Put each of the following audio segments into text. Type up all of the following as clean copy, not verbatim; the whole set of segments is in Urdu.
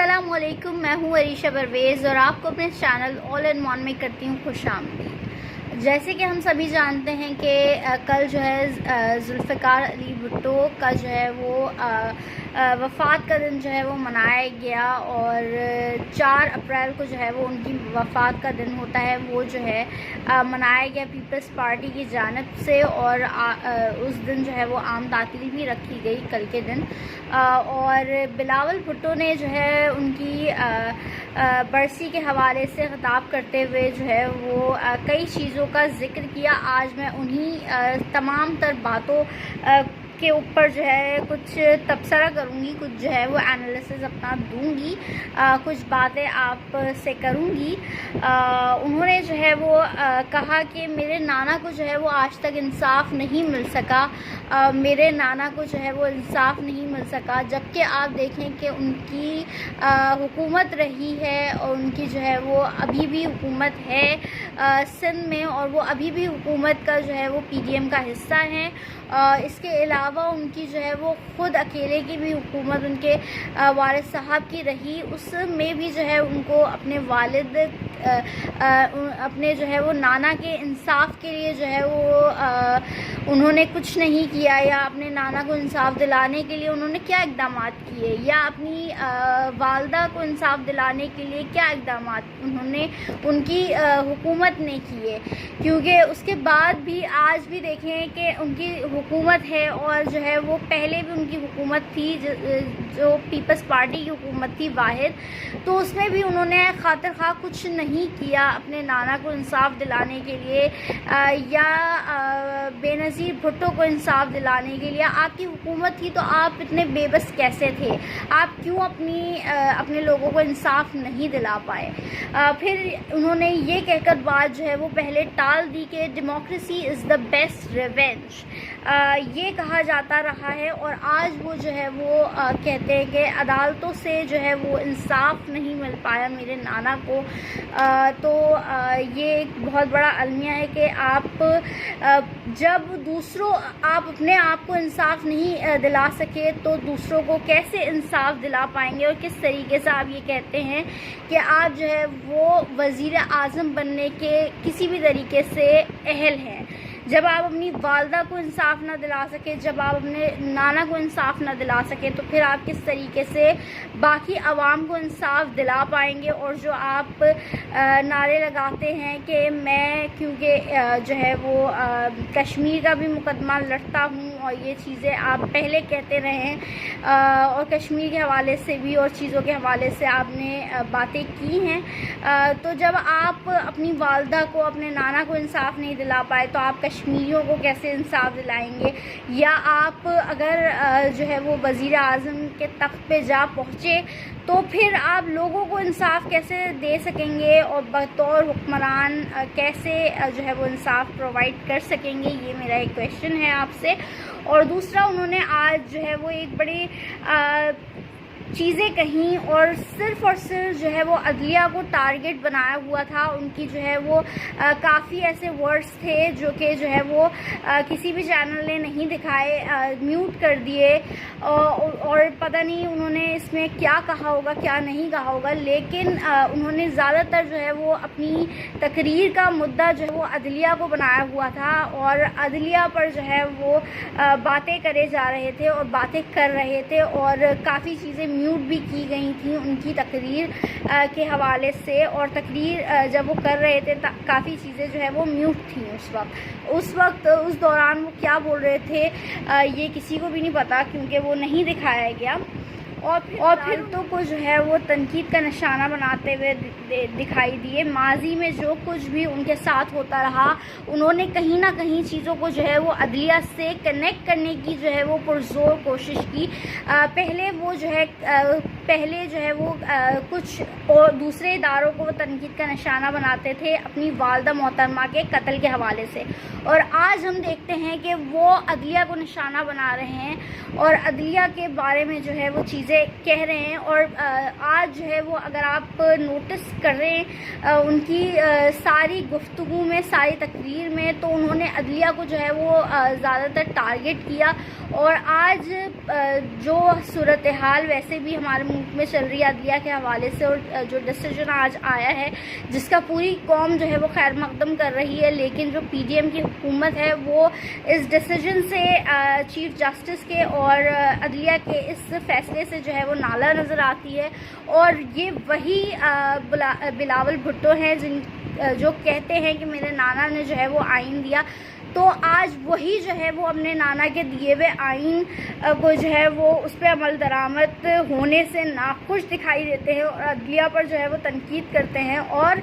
السلام علیکم، میں ہوں عریشہ پرویز اور آپ کو اپنے چینل آل ان ون میں کرتی ہوں خوش آمدید۔ جیسے کہ ہم سبھی جانتے ہیں کہ کل جو ہے ذوالفقار علی بھٹو کا جو ہے وہ وفات کا دن جو ہے وہ منایا گیا، اور 4 اپریل کو جو ہے وہ ان کی وفات کا دن ہوتا ہے، وہ جو ہے منایا گیا پیپلز پارٹی کی جانب سے، اور اس دن جو ہے وہ عام تعطیل بھی رکھی گئی کل کے دن۔ اور بلاول بھٹو نے جو ہے ان کی برسی کے حوالے سے خطاب کرتے ہوئے جو ہے وہ کئی چیزوں کا ذکر کیا۔ آج میں انہی تمام تر باتوں کے اوپر جو ہے کچھ تبصرہ کروں گی، کچھ جو ہے وہ انالیسز اپنا دوں گی، کچھ باتیں آپ سے کروں گی۔ انہوں نے جو ہے وہ کہا کہ میرے نانا کو جو ہے وہ آج تک انصاف نہیں مل سکا، میرے نانا کو جو ہے وہ انصاف نہیں مل سکا، جبکہ آپ دیکھیں کہ ان کی حکومت رہی ہے اور ان کی جو ہے وہ ابھی بھی حکومت ہے سندھ میں، اور وہ ابھی بھی حکومت کا جو ہے وہ پی ڈی ایم کا حصہ ہیں۔ اس کے علاوہ ان کی جو ہے وہ خود اکیلے کی بھی حکومت ان کے والد صاحب کی رہی، اس میں بھی جو ہے ان کو اپنے والد اپنے جو ہے وہ نانا کے انصاف کے لیے جو ہے وہ انہوں نے کچھ نہیں کیا، یا اپنے نانا کو انصاف دلانے کے لیے انہوں نے کیا اقدامات کیے، یا اپنی والدہ کو انصاف دلانے کے لیے کیا اقدامات انہوں نے ان کی حکومت نے کیے۔ کیونکہ اس کے بعد بھی آج بھی دیکھیں کہ ان کی حکومت ہے، اور جو ہے وہ پہلے بھی ان کی حکومت تھی جو پیپلز پارٹی کی حکومت تھی واحد، تو اس میں بھی انہوں نے خاطر خواہ کچھ نہیں کیا اپنے نانا کو انصاف دلانے کے لیے، یا بے نظیر بھٹو کو انصاف دلانے کے لیے۔ آپ کی حکومت تھی تو آپ اتنے بے بس کیسے تھے؟ آپ کیوں اپنے لوگوں کو انصاف نہیں دلا پائے؟ پھر انہوں نے یہ کہہ کر بات جو ہے وہ پہلے ٹال دی کہ democracy is the best revenge, یہ کہا جاتا رہا ہے، اور آج وہ جو ہے وہ کہتے ہیں کہ عدالتوں سے جو ہے وہ انصاف نہیں مل پایا میرے نانا کو۔ تو یہ ایک بہت بڑا المیہ ہے کہ آپ جب آپ اپنے آپ کو انصاف نہیں دلا سکے تو دوسروں کو کیسے انصاف دلا پائیں گے؟ اور کس طریقے سے آپ یہ کہتے ہیں کہ آپ جو ہے وہ وزیر اعظم بننے کے کسی بھی طریقے سے اہل ہیں؟ جب آپ اپنی والدہ کو انصاف نہ دلا سکے، جب آپ اپنے نانا کو انصاف نہ دلا سکے، تو پھر آپ کس طریقے سے باقی عوام کو انصاف دلا پائیں گے؟ اور جو آپ نعرے لگاتے ہیں کہ میں کیونکہ جو ہے وہ کشمیر کا بھی مقدمہ لڑتا ہوں، اور یہ چیزیں آپ پہلے کہتے رہے ہیں، اور کشمیر کے حوالے سے بھی اور چیزوں کے حوالے سے آپ نے باتیں کی ہیں، تو جب آپ اپنی والدہ کو، اپنے نانا کو انصاف نہیں دلا پائے تو آپ کشمیریوں کو کیسے انصاف دلائیں گے؟ یا آپ اگر جو ہے وہ وزیر اعظم کے تخت پہ جا پہنچے تو پھر آپ لوگوں کو انصاف کیسے دے سکیں گے، اور بطور حکمران کیسے جو ہے وہ انصاف پرووائڈ کر سکیں گے؟ یہ میرا ایک کویشچن ہے آپ سے۔ اور دوسرا، انہوں نے آج جو ہے وہ ایک بڑی چیزیں کہیں، اور صرف جو ہے وہ عدلیہ کو ٹارگٹ بنایا ہوا تھا۔ ان کی جو ہے وہ کافی ایسے ورڈز تھے جو کہ جو ہے وہ کسی بھی چینل نے نہیں دکھائے، میوٹ کر دیے، اور پتہ نہیں انہوں نے اس میں کیا کہا ہوگا کیا نہیں کہا ہوگا، لیکن انہوں نے زیادہ تر جو ہے وہ اپنی تقریر کا مدعا جو ہے وہ عدلیہ کو بنایا ہوا تھا، اور عدلیہ پر جو ہے وہ باتیں کرے جا رہے تھے اور باتیں کر رہے تھے، اور کافی چیزیں میوٹ بھی کی گئی تھیں ان کی تقریر کے حوالے سے، اور تقریر جب وہ کر رہے تھے کافی چیزیں جو ہے وہ میوٹ تھیں اس دوران وہ کیا بول رہے تھے یہ کسی کو بھی نہیں پتا، کیونکہ وہ نہیں دکھایا گیا۔ اور پھر تو کو جو ہے وہ تنقید کا نشانہ بناتے ہوئے دکھائی دیے۔ ماضی میں جو کچھ بھی ان کے ساتھ ہوتا رہا، انہوں نے کہیں نہ کہیں چیزوں کو جو ہے وہ عدلیہ سے کنیکٹ کرنے کی جو ہے وہ پرزور کوشش کی۔ پہلے جو ہے وہ کچھ اور دوسرے اداروں کو وہ تنقید کا نشانہ بناتے تھے اپنی والدہ محترمہ کے قتل کے حوالے سے، اور آج ہم دیکھتے ہیں کہ وہ عدلیہ کو نشانہ بنا رہے ہیں اور عدلیہ کے بارے میں جو ہے وہ چیزیں کہہ رہے ہیں۔ اور آج آج جو ہے وہ اگر آپ نوٹس کریں ان کی ساری گفتگو میں، ساری تقریر میں، تو انہوں نے عدلیہ کو جو ہے وہ زیادہ تر ٹارگٹ کیا. اور آج جو صورتحال ویسے بھی ہمارے ملک میں چل رہی ہے عدلیہ کے حوالے سے، اور جو ڈیسیجن آج آیا ہے جس کا پوری قوم جو ہے وہ خیر مقدم کر رہی ہے، لیکن جو پی ڈی ایم کی حکومت ہے وہ اس ڈیسیجن سے، چیف جسٹس کے اور عدلیہ کے اس فیصلے سے جو ہے وہ نالا نظر آتی ہے. اور یہ وہی بلاول بھٹو ہیں جو کہتے ہیں کہ میرے نانا نے جو ہے وہ آئین دیا. تو آج وہی جو ہے وہ اپنے نانا کے دیے ہوئے آئین کو جو ہے وہ اس پہ عمل درآمد ہونے سے ناخوش دکھائی دیتے ہیں اور عدلیہ پر جو ہے وہ تنقید کرتے ہیں. اور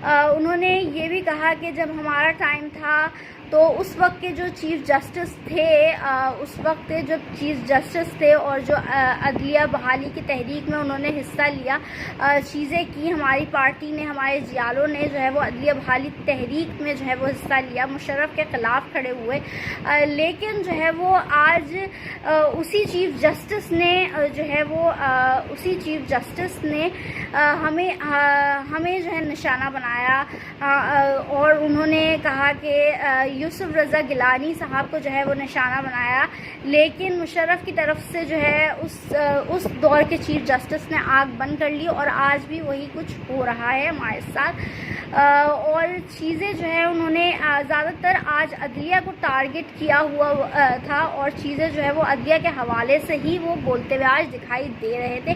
انہوں نے یہ بھی کہا کہ جب ہمارا ٹائم تھا تو اس وقت کے جو چیف جسٹس تھے اور جو عدلیہ بحالی کی تحریک میں انہوں نے حصہ لیا، چیزیں کی، ہماری پارٹی نے، ہمارے جیالوں نے جو ہے وہ عدلیہ بحالی تحریک میں جو ہے وہ حصہ لیا، مشرف کے خلاف کھڑے ہوئے. لیکن جو ہے وہ آج اسی چیف جسٹس نے ہمیں جو ہے نشانہ بنایا. اور انہوں نے کہا کہ یوسف رضا گیلانی صاحب کو جو ہے وہ نشانہ بنایا، لیکن مشرف کی طرف سے جو ہے اس دور کے چیف جسٹس نے آنکھ بند کر لی. اور آج بھی وہی کچھ ہو رہا ہے ہمارے ساتھ. اور چیزیں جو ہے انہوں نے زیادہ تر آج عدلیہ کو ٹارگٹ کیا ہوا تھا، اور چیزیں جو ہے وہ عدلیہ کے حوالے سے ہی وہ بولتے ہوئے آج دکھائی دے رہے تھے.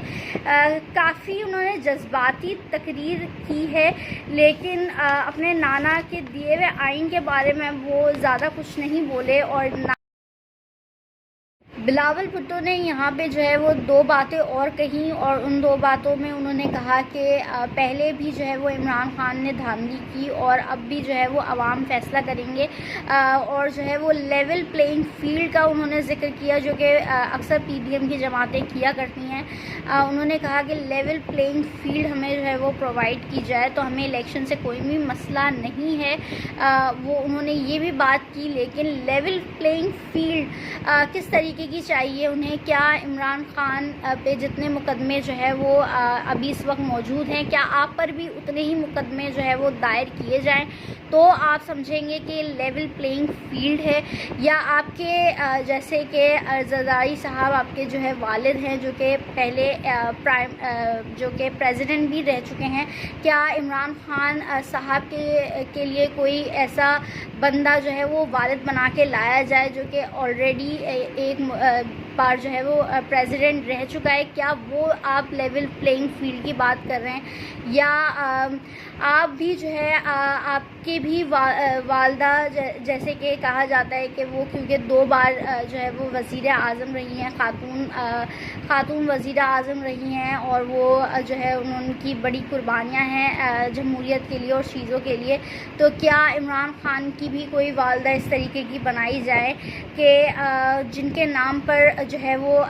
کافی انہوں نے جذباتی تقریر کی ہے، لیکن اپنے نانا کے دیے ہوئے آئین کے بارے میں وہ زیادہ کچھ نہیں بولے. اور بلاول بھٹو نے یہاں پہ جو ہے وہ دو باتیں اور کہیں، اور ان دو باتوں میں انہوں نے کہا کہ پہلے بھی جو ہے وہ عمران خان نے دھاندلی کی اور اب بھی جو ہے وہ عوام فیصلہ کریں گے. اور جو ہے وہ لیول پلینگ فیلڈ کا انہوں نے ذکر کیا، جو کہ اکثر پی ڈی ایم کی جماعتیں کیا کرتی ہیں. انہوں نے کہا کہ لیول پلینگ فیلڈ ہمیں جو ہے وہ پرووائڈ کی جائے تو ہمیں الیکشن سے کوئی بھی مسئلہ نہیں ہے. وہ انہوں نے یہ بھی بات کی، لیکن لیول پلینگ فیلڈ کس طریقے کی چاہیے انہیں؟ کیا عمران خان پہ جتنے مقدمے جو ہے وہ ابھی اس وقت موجود ہیں، کیا آپ پر بھی اتنے ہی مقدمے جو ہے وہ دائر کیے جائیں تو آپ سمجھیں گے کہ لیول پلینگ فیلڈ ہے؟ یا آپ کے جیسے کہ زرداری صاحب آپ کے جو ہے والد ہیں، جو کہ پہلے جو کہ پریزیڈنٹ بھی رہ چکے ہیں، کیا عمران خان صاحب کے لیے کوئی ایسا بندہ جو ہے وہ والد بنا کے لایا جائے جو کہ آلریڈی ایک بار جو ہے وہ پریزیڈنٹ رہ چکا ہے؟ کیا وہ آپ لیول پلینگ فیلڈ کی بات کر رہے ہیں؟ یا آپ بھی جو ہے آپ کی بھی والدہ، جیسے کہ کہا جاتا ہے کہ وہ کیونکہ دو بار جو ہے وہ وزیر اعظم رہی ہیں، خاتون وزیر اعظم رہی ہیں، اور وہ جو ہے ان کی بڑی قربانیاں ہیں جمہوریت کے لیے اور چیزوں کے لیے. تو کیا عمران خان کی بھی کوئی والدہ اس طریقے کی بنائی جائے کہ جن کے نام پر جو ہے وہ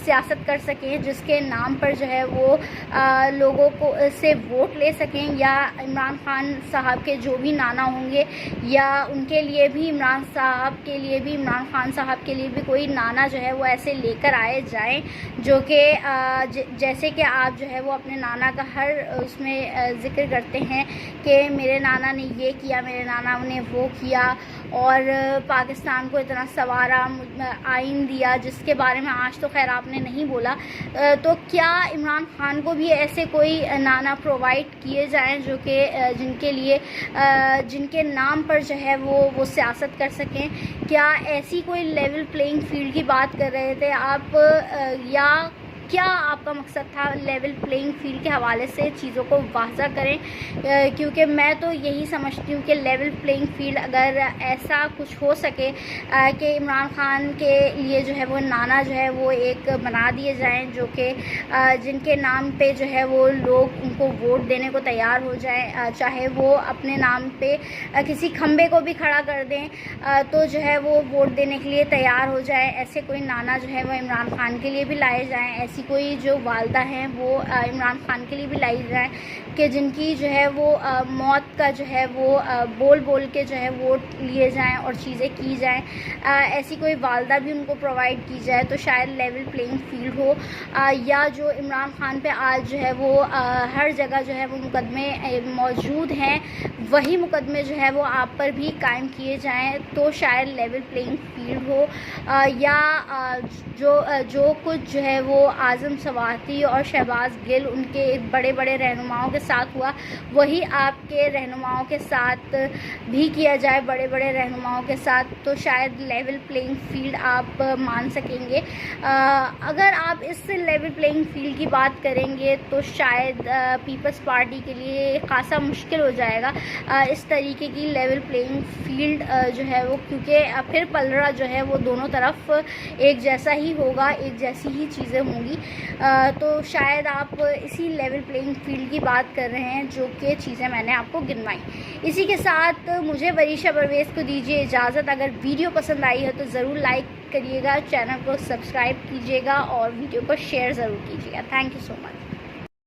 سیاست کر سکیں، جس کے نام پر جو ہے وہ لوگوں کو سے ووٹ لے سکیں؟ یا عمران خان صاحب کے جو بھی نانا ہوں گے، یا ان کے لیے بھی عمران خان صاحب کے لیے بھی کوئی نانا جو ہے وہ ایسے لے کر آئے جائیں، جو کہ جیسے کہ آپ جو ہے وہ اپنے نانا کا ہر اس میں ذکر کرتے ہیں کہ میرے نانا نے یہ کیا، میرے نانا نے وہ کیا، اور پاکستان کو اتنا سنوارا، آئین دیا، جس کے بارے میں آج تو خیر آپ نے نہیں بولا. تو کیا عمران خان کو بھی ایسے کوئی نانا پرووائڈ کیے جائیں جو کہ جن کے نام پر جو ہے وہ سیاست کر سکیں؟ کیا ایسی کوئی لیول پلینگ فیلڈ کی بات کر رہے تھے آپ، یا کیا آپ کا مقصد تھا لیول پلینگ فیلڈ کے حوالے سے چیزوں کو واضح کریں؟ کیونکہ میں تو یہی سمجھتی ہوں کہ لیول پلینگ فیلڈ اگر ایسا کچھ ہو سکے کہ عمران خان کے لیے جو ہے وہ نانا جو ہے وہ ایک بنا دیے جائیں، جو کہ جن کے نام پہ جو ہے وہ لوگ ان کو ووٹ دینے کو تیار ہو جائیں، چاہے وہ اپنے نام پہ کسی کھمبے کو بھی کھڑا کر دیں تو جو ہے وہ ووٹ دینے کے لیے تیار ہو جائے. ایسے کوئی نانا جو ہے وہ عمران خان کے لیے بھی لائے جائیں، ایسی ایسی کوئی جو والدہ ہیں وہ عمران خان کے لیے بھی لائی جائیں کہ جن کی جو ہے وہ موت کا جو ہے وہ بول بول کے جو ہے ووٹ لیے جائیں اور چیزیں کی جائیں. ایسی کوئی والدہ بھی ان کو پرووائڈ کی جائے تو شاید لیول پلینگ فیلڈ ہو. یا جو عمران خان پہ آج جو ہے وہ ہر جگہ جو ہے وہ مقدمے موجود ہیں وہی مقدمے جو ہے وہ آپ پر بھی قائم کیے جائیں تو شاید لیول پلینگ فیلڈ ہو. یا جو کچھ جو ہے وہ اعظم سواتی اور شہباز گل ان کے بڑے بڑے رہنماؤں کے ساتھ ہوا وہی آپ کے رہنماؤں کے ساتھ بھی کیا جائے, بڑے بڑے رہنماؤں کے ساتھ, تو شاید لیول پلینگ فیلڈ آپ مان سکیں گے. اگر آپ اس لیول پلینگ فیلڈ کی بات کریں گے تو شاید پیپلز پارٹی کے لیے خاصا مشکل ہو جائے گا اس طریقے کی لیول پلینگ فیلڈ جو ہے وہ, کیونکہ پھر پلڑا جو ہے وہ دونوں طرف ایک جیسا ہی ہوگا, ایک جیسی ہی چیزیں ہوں گی. تو شاید آپ اسی لیول پلینگ فیلڈ کی بات کر رہے ہیں جو کہ چیزیں میں نے آپ کو گنوائیں. اسی کے ساتھ مجھے وریشہ پرویز کو دیجیے اجازت. اگر ویڈیو پسند آئی ہے تو ضرور لائک کریے گا, چینل کو سبسکرائب کیجیے گا اور ویڈیو کو شیئر ضرور کیجیے گا. Thank you so much.